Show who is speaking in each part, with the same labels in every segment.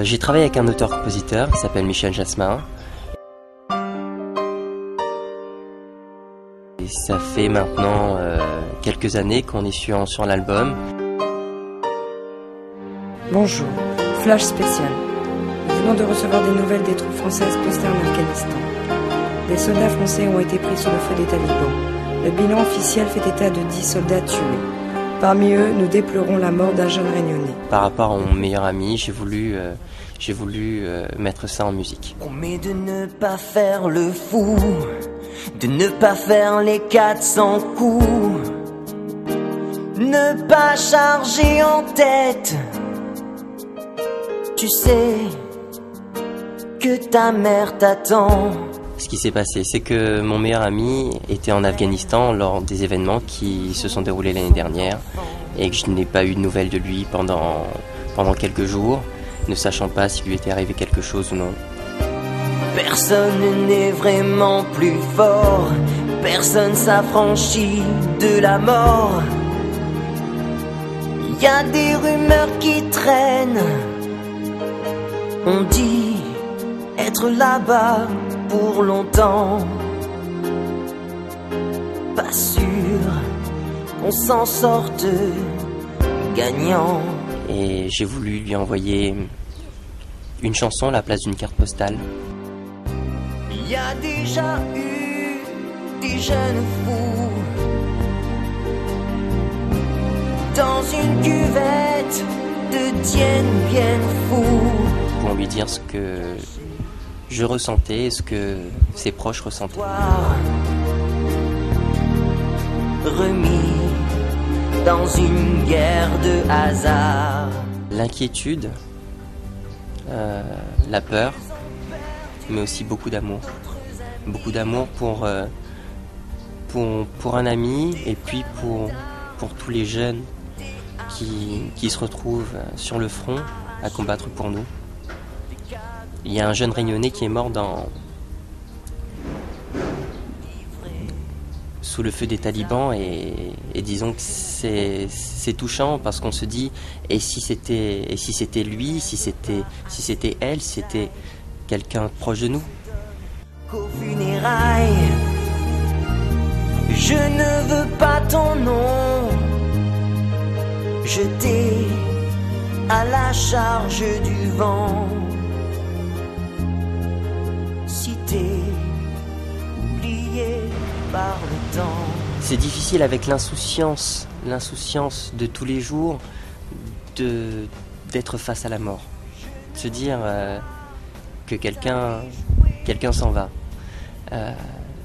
Speaker 1: J'ai travaillé avec un auteur-compositeur qui s'appelle Michel Jasmin. Et ça fait maintenant quelques années qu'on est sur l'album.
Speaker 2: Bonjour, flash spécial. Nous venons de recevoir des nouvelles des troupes françaises postées en Afghanistan. Des soldats français ont été pris sous le feu des talibans. Le bilan officiel fait état de 10 soldats tués. Parmi eux, nous déplorons la mort d'un jeune réunionnais.
Speaker 1: Par rapport à mon meilleur ami, j'ai voulu mettre ça en musique.
Speaker 3: Mais de ne pas faire le fou, de ne pas faire les 400 coups, ne pas charger en tête. Tu sais que ta mère t'attend.
Speaker 1: Ce qui s'est passé, c'est que mon meilleur ami était en Afghanistan lors des événements qui se sont déroulés l'année dernière et que je n'ai pas eu de nouvelles de lui pendant quelques jours, ne sachant pas s'il lui était arrivé quelque chose ou non.
Speaker 3: Personne n'est vraiment plus fort, personne s'affranchit de la mort. Y a des rumeurs qui traînent, on dit être là-bas pour longtemps. Pas sûr qu'on s'en sorte gagnant.
Speaker 1: Et j'ai voulu lui envoyer une chanson à la place d'une carte postale.
Speaker 3: Il y a déjà eu des jeunes fous dans une cuvette de Dien Bien Phu.
Speaker 1: Pour lui dire ce que je ressentais et ce que ses proches ressentaient.
Speaker 3: Remis dans une guerre de hasard.
Speaker 1: L'inquiétude, la peur, mais aussi beaucoup d'amour. Beaucoup d'amour pour un ami et puis pour tous les jeunes qui se retrouvent sur le front à combattre pour nous. Il y a un jeune Réunionnais qui est mort sous le feu des talibans et disons que c'est touchant parce qu'on se dit et si c'était lui, si c'était elle, si c'était quelqu'un proche de nous.
Speaker 3: Qu'aux funérailles, je ne veux pas ton nom jeté à la charge du vent. Cité oubliée par le temps.
Speaker 1: C'est difficile avec l'insouciance de tous les jours d'être face à la mort. De se dire que quelqu'un s'en va.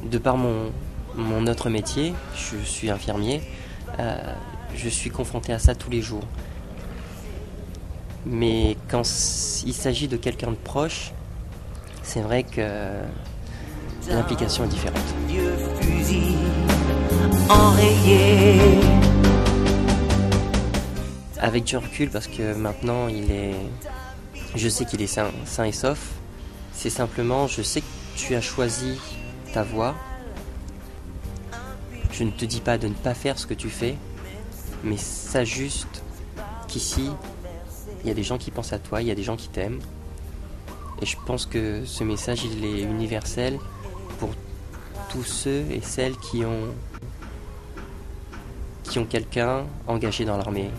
Speaker 1: De par mon autre métier, je suis infirmier, je suis confronté à ça tous les jours. Mais quand il s'agit de quelqu'un de proche, c'est vrai que l'implication est différente.
Speaker 3: Vieux fusil enrayé.
Speaker 1: Avec du recul, parce que maintenant je sais qu'il est sain et sauf. C'est simplement, je sais que tu as choisi ta voie. Je ne te dis pas de ne pas faire ce que tu fais, mais sache juste qu'ici, il y a des gens qui pensent à toi, il y a des gens qui t'aiment. Et je pense que ce message, il est universel pour tous ceux et celles qui ont quelqu'un engagé dans l'armée.